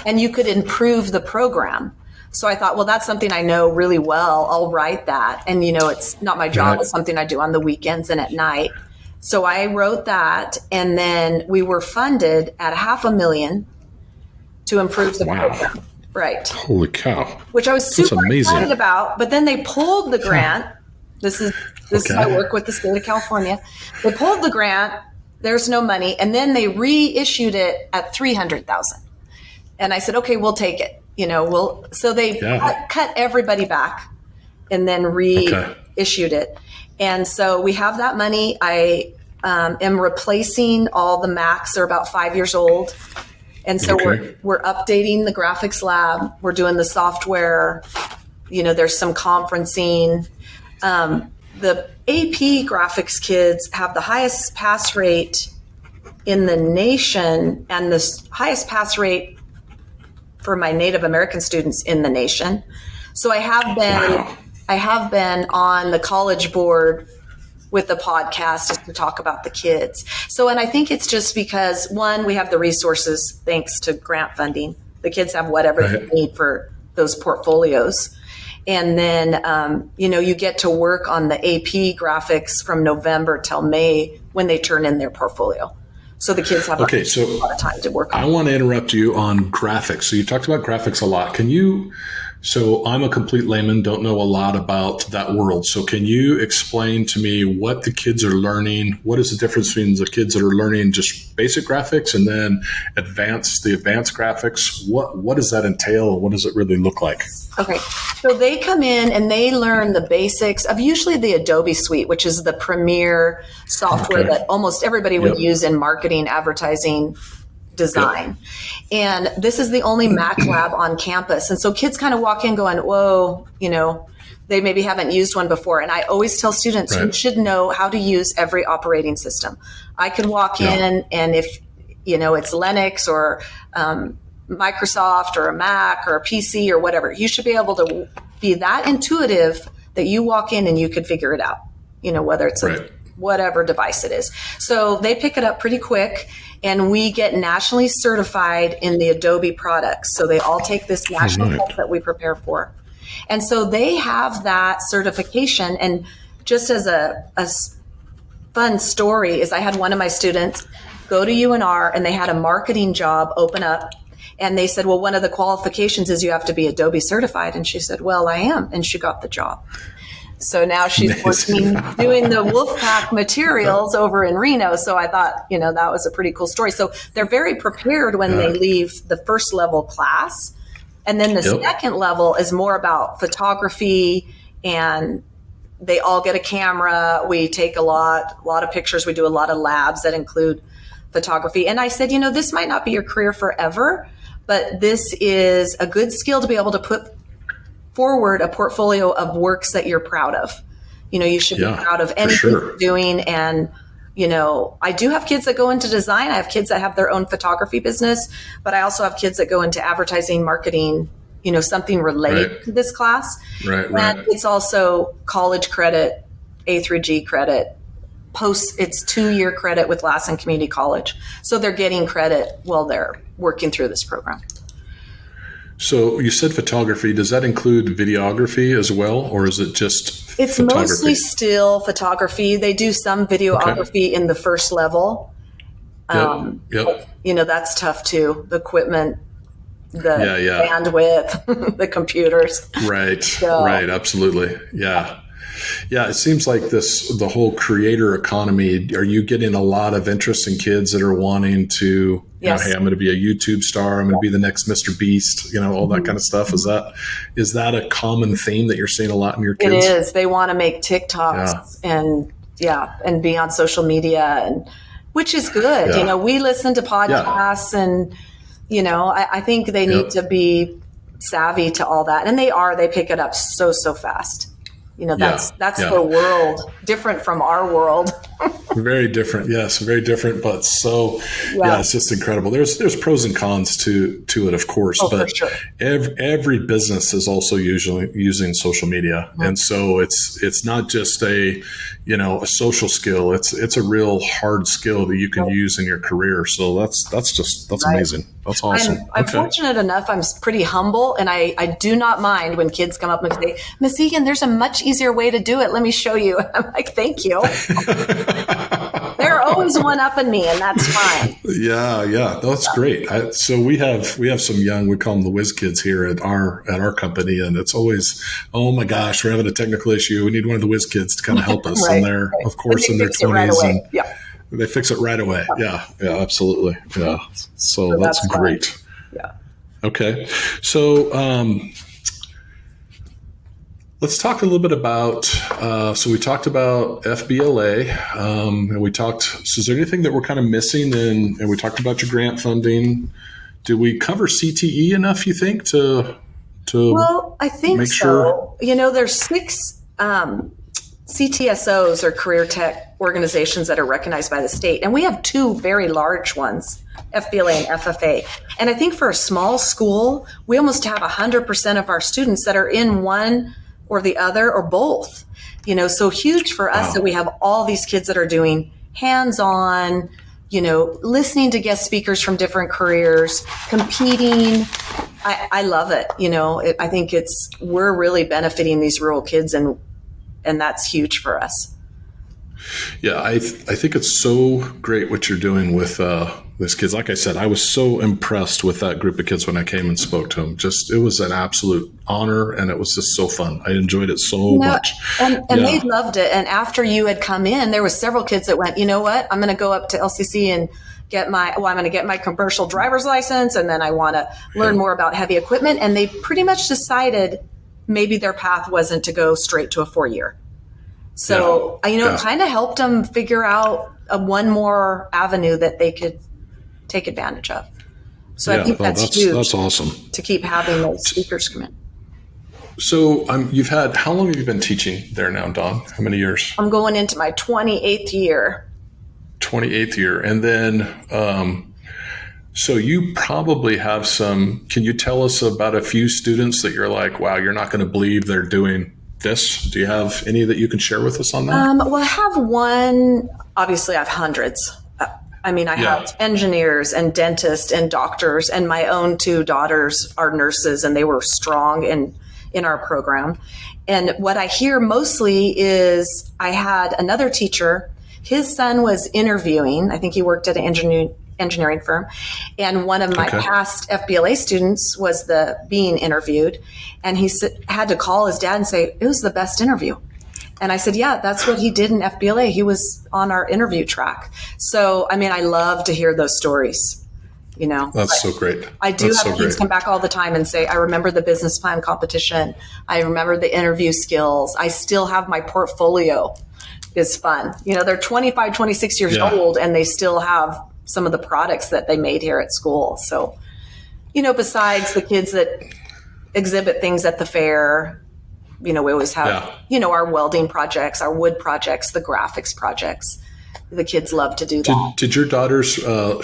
and you could improve the program. So I thought, well, that's something I know really well. I'll write that. And, it's not my job. It's something I do on the weekends and at night. So I wrote that, and then we were funded at $500,000 to improve the program. Right. Holy cow. Which I was super excited about, but then they pulled the grant. This is my work with the state of California. They pulled the grant. There's no money. And then they reissued it at $300,000. And I said, okay, we'll take it. So they cut everybody back. and then reissued it. And so we have that money. I am replacing all the Macs. They're about 5 years old. And so we're updating the graphics lab. We're doing the software. There's some conferencing. The AP graphics kids have the highest pass rate in the nation and the highest pass rate for my Native American students in the nation. So I have been on the college board with the podcast just to talk about the kids. So, and I think it's just because, one, we have the resources thanks to grant funding. The kids have whatever they need for those portfolios. And then, you get to work on the AP graphics from November till May when they turn in their portfolio. So the kids have a lot of time to work on. I want to interrupt you on graphics. So you talked about graphics a lot. So I'm a complete layman, don't know a lot about that world. So can you explain to me what the kids are learning? What is the difference between the kids that are learning just basic graphics and then advanced graphics? What does that entail? What does it really look like? Okay. So they come in and they learn the basics of usually the Adobe suite, which is the premier software that almost everybody would use in marketing, advertising, design. And this is the only Mac lab on campus. And so kids kind of walk in going, whoa, they maybe haven't used one before. And I always tell students, you should know how to use every operating system. I can walk in and if, it's Linux or Microsoft or a Mac or a PC or whatever, you should be able to be that intuitive that you walk in and you could figure it out, whether it's whatever device it is. So they pick it up pretty quick. And we get nationally certified in the Adobe products. So they all take this national test that we prepare for. And so they have that certification. And just as a fun story is I had one of my students go to UNR and they had a marketing job open up. And they said, well, one of the qualifications is you have to be Adobe certified. And she said, well, I am. And she got the job. So now she's working, doing the Wolfpack materials over in Reno. So I thought, that was a pretty cool story. So they're very prepared when they leave the first level class. And then the second level is more about photography, and they all get a camera. We take a lot of pictures. We do a lot of labs that include photography. And I said, this might not be your career forever, but this is a good skill to be able to put forward a portfolio of works that you're proud of. You should be proud of anything you're doing. And, I do have kids that go into design. I have kids that have their own photography business, but I also have kids that go into advertising, marketing, something related to this class. And it's also college credit, A through G credit, it's 2-year credit with Lassen Community College. So they're getting credit while they're working through this program. So you said photography. Does that include videography as well, or is it just It's mostly still photography. They do some videography in the first level. That's tough too. The equipment, the bandwidth, the computers. Right, absolutely. Yeah, it seems like the whole creator economy, are you getting a lot of interest in kids that are wanting to, hey, I'm going to be a YouTube star, I'm going to be the next Mr. Beast, all that kind of stuff? Is that a common theme that you're seeing a lot in your kids? It is. They want to make TikToks and be on social media, and which is good. We listen to podcasts and, I think they need to be savvy to all that. And they pick it up so fast. That's the world, different from our world. Very different. Yes, very different. But it's just incredible. There's pros and cons to it, of course. But for sure. Every business is also usually using social media. Mm-hmm. And so it's not just a social skill. It's a real hard skill that you can use in your career. So that's amazing. That's awesome. I'm fortunate enough. I'm pretty humble, and I do not mind when kids come up and say, Miss Egan, there's a much easier way to do it. Let me show you. I'm like, thank you. They're always one-upping me, and that's fine. Yeah, that's great. So we have some young, we call them the whiz kids here at our company, and it's always, oh my gosh, we're having a technical issue. We need one of the whiz kids to kind of help us, and they're of course in their 20s, and they fix it right away. Yeah, absolutely. Yeah, so that's great. Fun. Yeah. Okay, so Let's talk a little bit about, so we talked about FBLA, and we talked, so is there anything that we're kind of missing? And we talked about your grant funding. Did we cover CTE enough, you think, to Well, I think make so. There's 6 CTSOs or career tech organizations that are recognized by the state. And we have 2 very large ones, FBLA and FFA. And I think for a small school, we almost have 100% of our students that are in one or the other or both. So huge for us that we have all these kids that are doing hands-on, listening to guest speakers from different careers, competing. I love it. I think we're really benefiting these rural kids, and that's huge for us. Yeah, I think it's so great what you're doing with these kids. Like I said, I was so impressed with that group of kids when I came and spoke to them. It was an absolute honor, and it was just so fun. I enjoyed it so much. And they loved it. And after you had come in, there was several kids that went, you know what, I'm going to go up to LCC and I'm going to get my commercial driver's license, and then I want to learn more about heavy equipment. And they pretty much decided maybe their path wasn't to go straight to a 4-year. So, it kind of helped them figure out one more avenue that they could take advantage of. So I think that's huge. That's awesome to keep having those speakers come in. So how long have you been teaching there now, Dawn? How many years? I'm going into my 28th year. 28th year. And then, so you probably have can you tell us about a few students that you're like, wow, you're not going to believe they're doing this? Do you have any that you can share with us on that? Well, I have one. Obviously, I have hundreds. I have engineers and dentists and doctors, and my own 2 daughters are nurses, and they were strong in our program. And what I hear mostly is I had another teacher. His son was interviewing. I think he worked at an engineering firm. And one of my past FBLA students was being interviewed. And he had to call his dad and say, it was the best interview. And I said, yeah, that's what he did in FBLA. He was on our interview track. So, I love to hear those stories, That's so great. I do have kids come back all the time and say, I remember the business plan competition. I remember the interview skills. I still have my portfolio. Is fun. They're 25, 26 years old, and they still have some of the products that they made here at school. So, besides the kids that exhibit things at the fair, we always have, our welding projects, our wood projects, the graphics projects. The kids love to do that. Did your daughters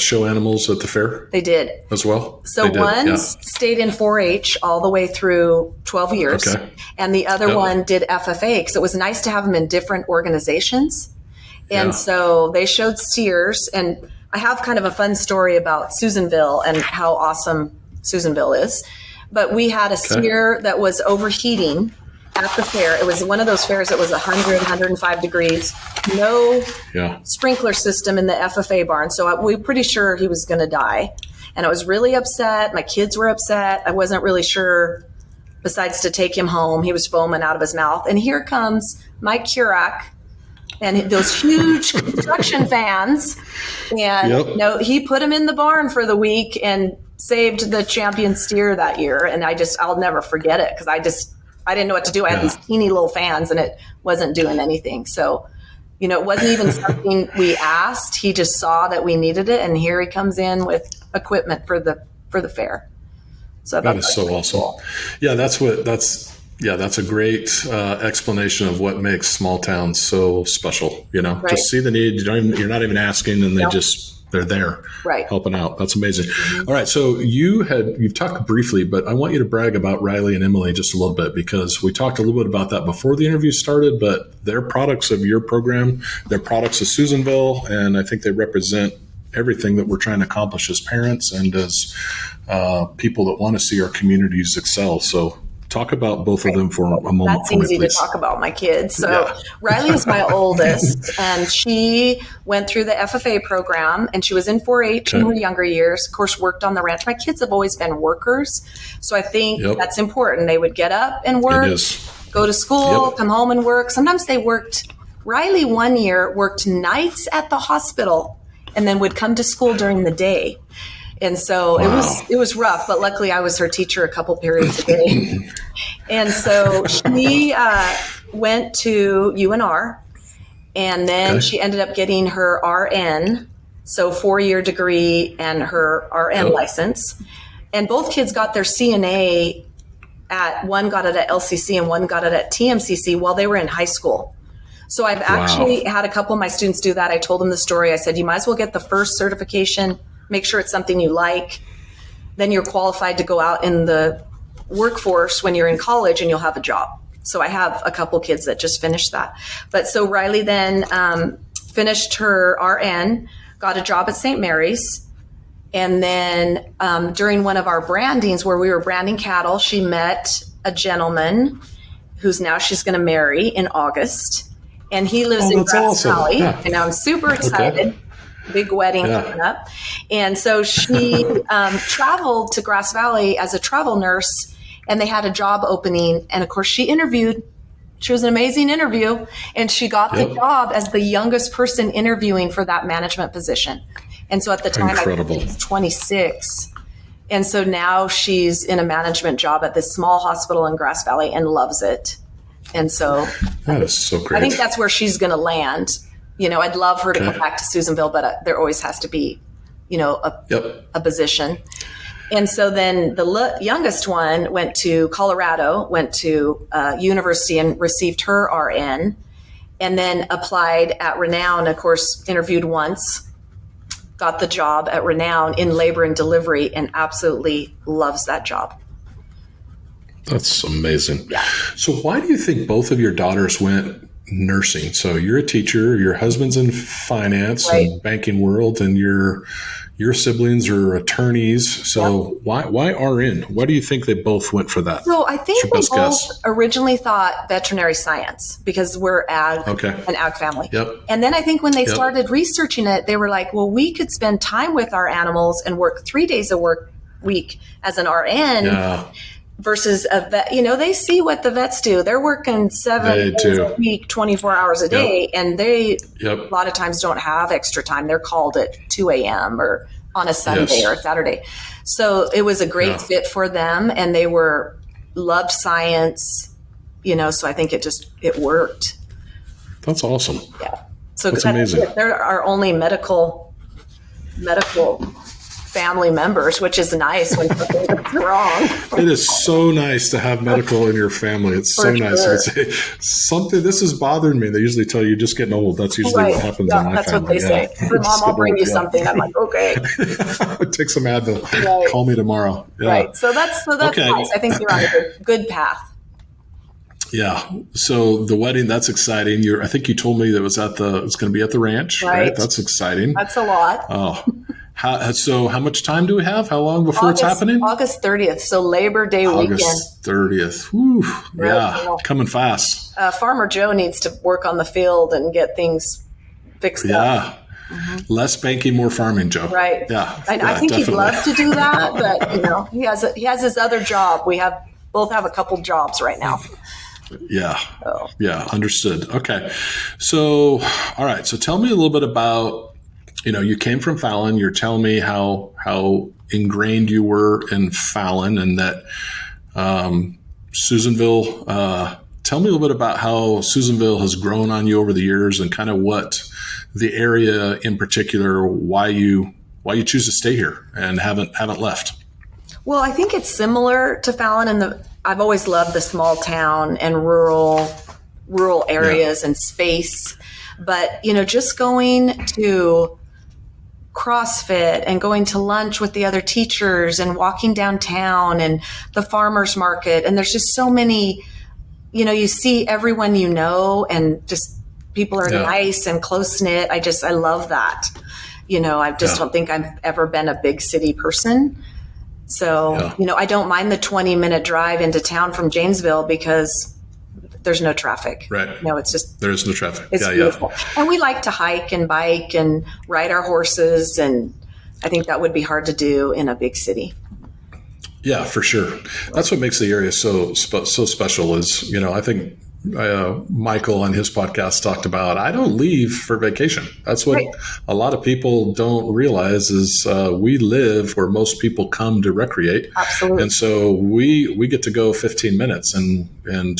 show animals at the fair? They did. As well? So one stayed in 4-H all the way through 12 years. Okay. And the other one did FFA, because it was nice to have them in different organizations. And so they showed steers. And I have kind of a fun story about Susanville and how awesome Susanville is. But we had a steer that was overheating at the fair. It was one of those fairs that was 100, 105 degrees, no sprinkler system in the FFA barn. So we were pretty sure he was going to die. And I was really upset. My kids were upset. I wasn't really sure, besides to take him home. He was foaming out of his mouth. And here comes Mike Kurak and those huge construction fans. And he put him in the barn for the week and saved the champion steer that year. And I'll never forget it, because I didn't know what to do. I had these teeny little fans, and it wasn't doing anything. So, it wasn't even something we asked. He just saw that we needed it, and here he comes in with equipment for the fair. So that is so awesome. Cool. Yeah, that's a great explanation of what makes small towns so special. Just see the need. You're not even asking, and they're there helping out. That's amazing. Mm-hmm. All right. So you've talked briefly, but I want you to brag about Riley and Emily just a little bit, because we talked a little bit about that before the interview started, but they're products of your program. They're products of Susanville, and I think they represent everything that we're trying to accomplish as parents and as people that want to see our communities excel. So talk about both of them for a moment. That's easy to talk about, my kids. So Riley is my oldest, and she went through the FFA program, and she was in 4-H in her younger years. Of course, worked on the ranch. My kids have always been workers, so I think that's important. They would get up and work, go to school, come home and work. Sometimes they worked. Riley one year worked nights at the hospital and then would come to school during the day. And so it was rough, but luckily I was her teacher a couple periods a day. And so she went to UNR, and then she ended up getting her RN, so 4-year degree and her RN license. And both kids got their CNA one got it at LCC and one got it at TMCC while they were in high school. So I've actually had a couple of my students do that. I told them the story. I said, you might as well get the first certification, make sure it's something you like. Then you're qualified to go out in the workforce when you're in college and you'll have a job. So I have a couple kids that just finished that. But so Riley then finished her RN, got a job at St. Mary's. And then during one of our brandings where we were branding cattle, she met a gentleman who's now she's going to marry in August. And he lives in Grass Valley. Yeah. And I'm super excited. Okay. Big wedding coming up. And so she traveled to Grass Valley as a travel nurse, and they had a job opening. And of course, she interviewed. She was an amazing interview, and she got the job as the youngest person interviewing for that management position. And so at the time, I think she was 26. And so now she's in a management job at this small hospital in Grass Valley and loves it. And so that is so great. I think that's where she's going to land. You know, I'd love her to come back to Susanville, but there always has to be, you know, a position. And so then the youngest one went to Colorado, went to university and received her RN, and then applied at Renown, of course, interviewed once, got the job at Renown in labor and delivery, and absolutely loves that job. That's amazing. Yeah. So why do you think both of your daughters went nursing? So you're a teacher, your husband's in finance and banking world, and your siblings are attorneys. So why RN? Why do you think they both went for that? So I think we both originally thought veterinary science because we're an ag family. Yep. And then I think when they started researching it, they were like, well, we could spend time with our animals and work 3 days a week as an RN versus a vet. You know, they see what the vets do. They're working 7 days a week, 24 hours a day, and they a lot of times don't have extra time. They're called at 2 a.m. or on a Sunday or a Saturday. So it was a great fit for them, and they loved science, you know, so I think it worked. That's awesome. Yeah. So that's amazing. They're our only medical family members, which is nice when something goes wrong. It is so nice to have medical in your family. It's so nice. You say, this is bothering me. They usually tell you, just getting old. That's usually what happens in my that's family. That's what they say. Mom, I'll bring you something. I'm like, okay. Take some Advil. Call me tomorrow. Yeah. Right. So that's nice. I think you're on a good path. Yeah. So the wedding, that's exciting. I think you told me that it's going to be at the ranch, right? That's exciting. That's a lot. Oh. So how much time do we have? How long before it's happening? August 30th. So Labor Day weekend. August 30th. Whew. Yeah. Coming fast. Farmer Joe needs to work on the field and get things fixed up. Mm-hmm. Less banking, more farming, Joe. Right. Yeah. I think definitely. He'd love to do that, but you know, he has his other job. We both have a couple jobs right now. Yeah. Oh. Yeah. Understood. Okay. So, all right. So tell me a little bit about, you know, you came from Fallon. You're telling me how ingrained you were in Fallon, and that Susanville. Tell me a little bit about how Susanville has grown on you over the years, and kind of what the area in particular, why you choose to stay here and haven't left. Well, I think it's similar to Fallon I've always loved the small town and rural areas and space, but you know, just going to CrossFit and going to lunch with the other teachers and walking downtown and the farmers market. And there's just so many, you know, you see everyone, you know, and just people are nice and close knit. I love that. You know, I just don't think I've ever been a big city person. So, you know, I don't mind the 20-minute drive into town from Janesville because there's no traffic. Right. You know, it's just... There is no traffic. It's beautiful. Yeah. And we like to hike and bike and ride our horses. And I think that would be hard to do in a big city. Yeah, for sure. That's what makes the area so special is, you know, I think Michael on his podcast talked about, I don't leave for vacation. That's what a lot of people don't realize is we live where most people come to recreate. Absolutely. And so we get to go 15 minutes and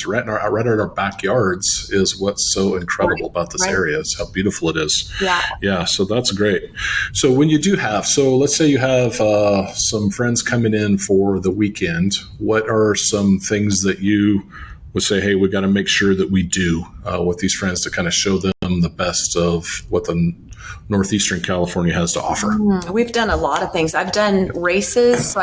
right in our backyards is what's so incredible about this area is how beautiful it is. Yeah. So that's great. So when you do let's say you have some friends coming in for the weekend, what are some things that you would say, hey, we got to make sure that we do with these friends to kind of show them the best of what the Northeastern California has to offer? We've done a lot of things. I've done races. So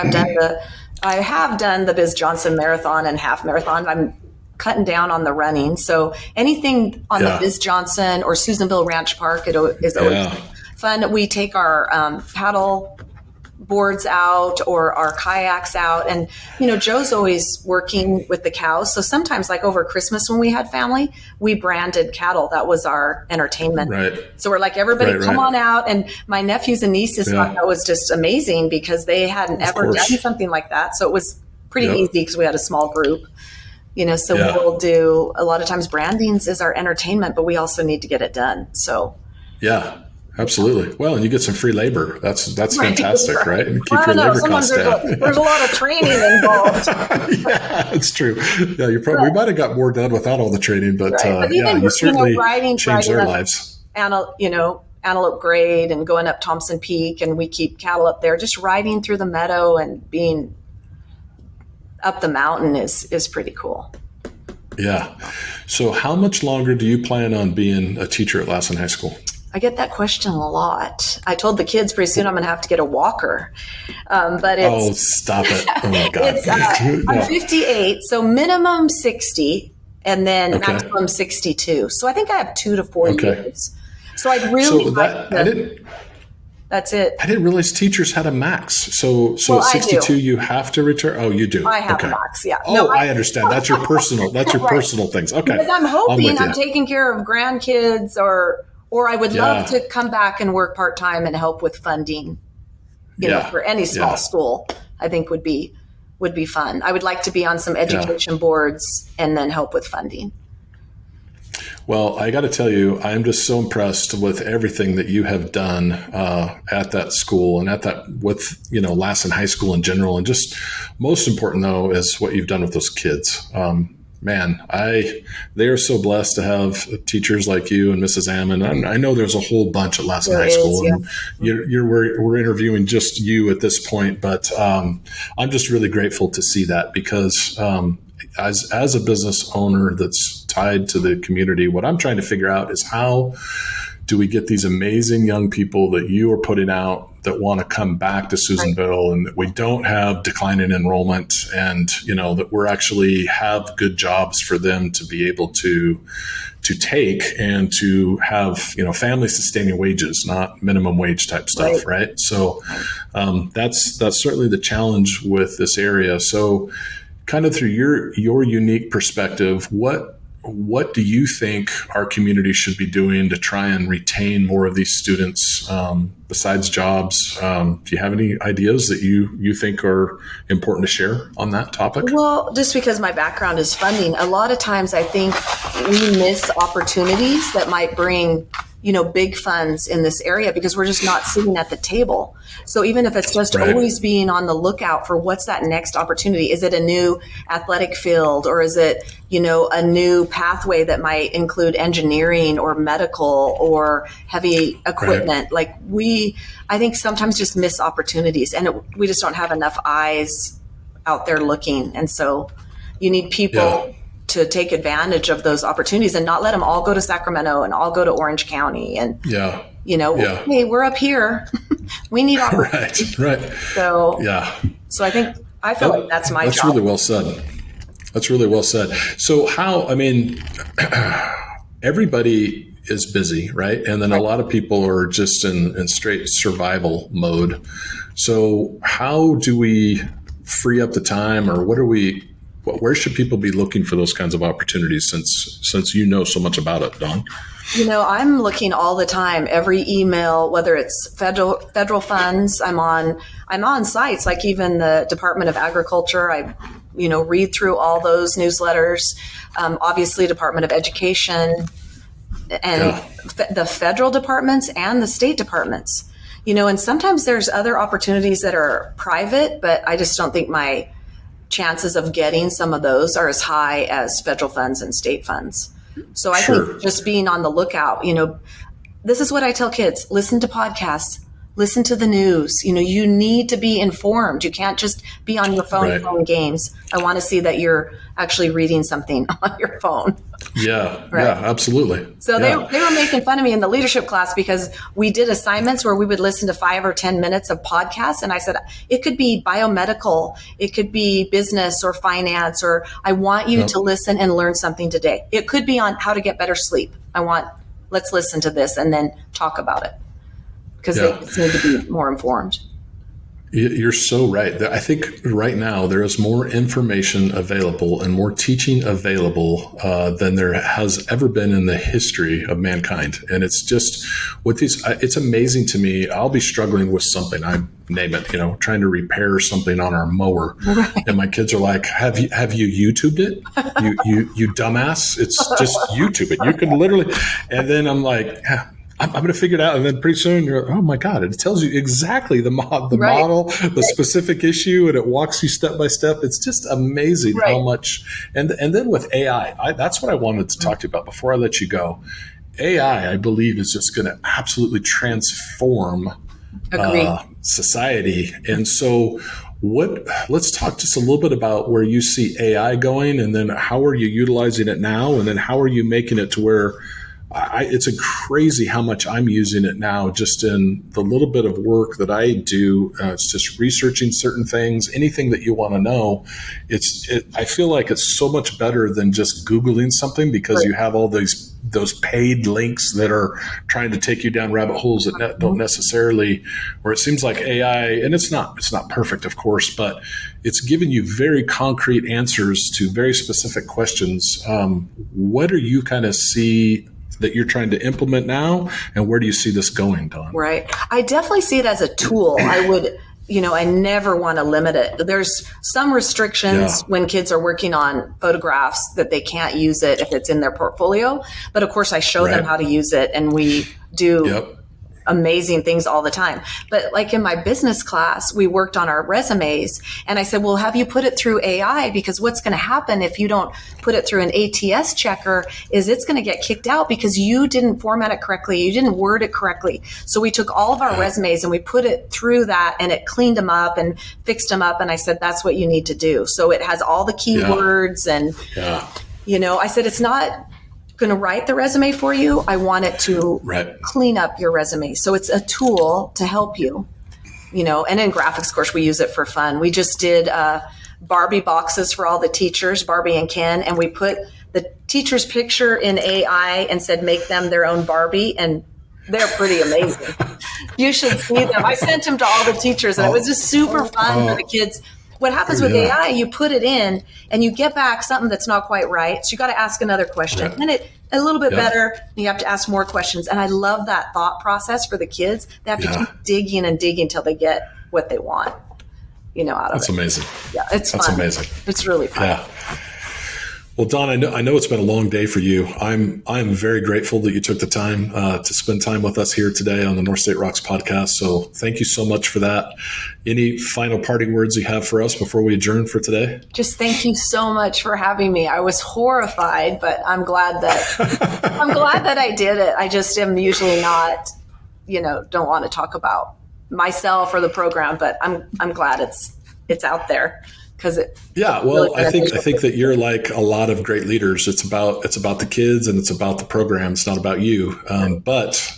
I have done the Biz Johnson Marathon and half marathon. I'm cutting down on the running. So anything on the Biz Johnson or Susanville Ranch Park, it is always fun. We take our paddle boards out or our kayaks out, and Joe's always working with the cows, so sometimes like over Christmas when we had family, we branded cattle. That was our entertainment, so we're like, everybody come on out. And my nephews and nieces thought that was just amazing because they hadn't ever done something like that, so it was pretty easy because we had a small group, so we'll do a lot of times brandings is our entertainment, but we also need to get it done. So absolutely. Well, and you get some free labor. That's fantastic, right? And keep your labor costs down. There's a lot of training involved. Yeah, it's true. Yeah, we might have got more done without all the training, but you certainly changed their lives. Antelope Grade and going up Thompson Peak, and we keep cattle up there. Just riding through the meadow and being up the mountain is pretty cool. Yeah. So how much longer do you plan on being a teacher at Lassen High School? I get that question a lot. I told the kids pretty soon I'm going to have to get a walker. But it's, stop it. Oh my God. I'm 58, so minimum 60 and then maximum 62. So I think I have 2 to 4 years. So I'd really that's it. I didn't realize teachers had a max. So at 62 you have to return. Oh, you do. I have a max. Yeah. Oh, I understand. That's your personal. That's your personal things. Okay. Because I'm hoping I'm taking care of grandkids or I would love to come back and work part-time and help with funding, for any small school, I think would be fun. I would like to be on some education boards and then help with funding. Well, I got to tell you, I'm just so impressed with everything that you have done at that school and with Lassen High School in general. And just most important, though, is what you've done with those kids. Man, they are so blessed to have teachers like you and Mrs. Ammon. I know there's a whole bunch at Lassen High School, and we're interviewing just you at this point, but I'm just really grateful to see that because as a business owner that's tied to the community, what I'm trying to figure out is how do we get these amazing young people that you are putting out that want to come back to Susanville and that we don't have declining enrollment and, that we're actually have good jobs for them to be able to take and to have, family sustaining wages, not minimum wage type stuff. Right. So that's certainly the challenge with this area. So kind of through your unique perspective, what do you think our community should be doing to try and retain more of these students besides jobs? Do you have any ideas that you think are important to share on that topic? Well, just because my background is funding, a lot of times I think we miss opportunities that might bring big funds in this area because we're just not sitting at the table. So even if it's just always being on the lookout for what's that next opportunity, is it a new athletic field or is it, a new pathway that might include engineering or medical or heavy equipment? Like I think sometimes just miss opportunities and we just don't have enough eyes out there looking. And so you need people to take advantage of those opportunities and not let them all go to Sacramento and all go to Orange County. And, hey, we're up here. We need opportunities. Right. So I feel like that's my job. That's really well said. That's really well said. So everybody is busy, right? And then a lot of people are just in straight survival mode. So how do we free up the time or where should people be looking for those kinds of opportunities since you know so much about it, Dawn? I'm looking all the time, every email, whether it's federal funds, I'm on sites like even the Department of Agriculture. I read through all those newsletters. Obviously, Department of Education and the federal departments and the state departments. And sometimes there's other opportunities that are private, but I just don't think my chances of getting some of those are as high as federal funds and state funds. So I think just being on the lookout, this is what I tell kids: listen to podcasts, listen to the news. You need to be informed. You can't just be on your phone playing games. I want to see that you're actually reading something on your phone. Yeah, yeah, absolutely. So they were making fun of me in the leadership class because we did assignments where we would listen to 5 or 10 minutes of podcasts. And I said, it could be biomedical, it could be business or finance, or I want you to listen and learn something today. It could be on how to get better sleep. Let's listen to this and then talk about it, because they just need to be more informed. You're so right. I think right now there is more information available and more teaching available than there has ever been in the history of mankind. And it's just it's amazing to me. I'll be struggling with something, I name it, trying to repair something on our mower. Right. And my kids are like, have you YouTubed it? You dumbass. It's just YouTube it. You can literally, and then I'm like, I'm going to figure it out. And then pretty soon you're, oh my God, it tells you exactly the model, the specific issue, and it walks you step by step. It's just amazing how much. And then with AI, that's what I wanted to talk to you about before I let you go. AI, I believe, is just going to absolutely transform society. And so let's talk just a little bit about where you see AI going, and then how are you utilizing it now? And then how are you making it to where it's crazy how much I'm using it now, just in the little bit of work that I do. It's just researching certain things, anything that you want to know. I feel like it's so much better than just Googling something, because you have all those paid links that are trying to take you down rabbit holes that don't necessarily, where it seems like AI, and it's not perfect, of course, but it's giving you very concrete answers to very specific questions. What do you kind of see that you're trying to implement now, and where do you see this going, Dawn? Right. I definitely see it as a tool. I never want to limit it. There's some restrictions when kids are working on photographs that they can't use it if it's in their portfolio. But of course I show them how to use it, and we do amazing things all the time. But like in my business class, we worked on our resumes, and I said, well, have you put it through AI? Because what's going to happen if you don't put it through an ATS checker is it's going to get kicked out because you didn't format it correctly. You didn't word it correctly. So we took all of our resumes and we put it through that, and it cleaned them up and fixed them up. And I said, that's what you need to do. So it has all the keywords and, I said, it's not going to write the resume for you. I want it to clean up your resume. So it's a tool to help you, and in graphics, of course, we use it for fun. We just did Barbie boxes for all the teachers, Barbie and Ken, and we put the teacher's picture in AI and said, make them their own Barbie. And they're pretty amazing. You should see them. I sent them to all the teachers, and it was just super fun for the kids. What happens with AI, you put it in and you get back something that's not quite right. So you got to ask another question. And it a little bit better, and you have to ask more questions. And I love that thought process for the kids. They have to keep digging and digging until they get what they want, out of it. That's amazing. Yeah, it's fun. That's amazing. It's really fun. Yeah. Well, Dawn, I know it's been a long day for you. I'm very grateful that you took the time to spend time with us here today on the North State Rocks podcast. So thank you so much for that. Any final parting words you have for us before we adjourn for today? Just thank you so much for having me. I was horrified, but I'm glad that I did it. I just am usually not, don't want to talk about myself or the program, but I'm glad it's out there. Well, I think that you're like a lot of great leaders. It's about the kids and it's about the program. It's not about you. But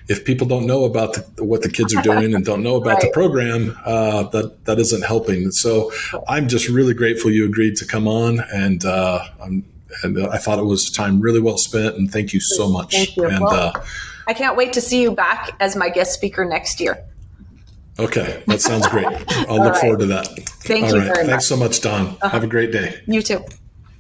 if people don't know about what the kids are doing and don't know about the program, that isn't helping. So I'm just really grateful you agreed to come on, and I thought it was time really well spent. And thank you so much. Thank you. And I can't wait to see you back as my guest speaker next year. Okay, that sounds great. I'll look forward to that. Thank you very much. Thanks so much, Dawn. Have a great day. You too.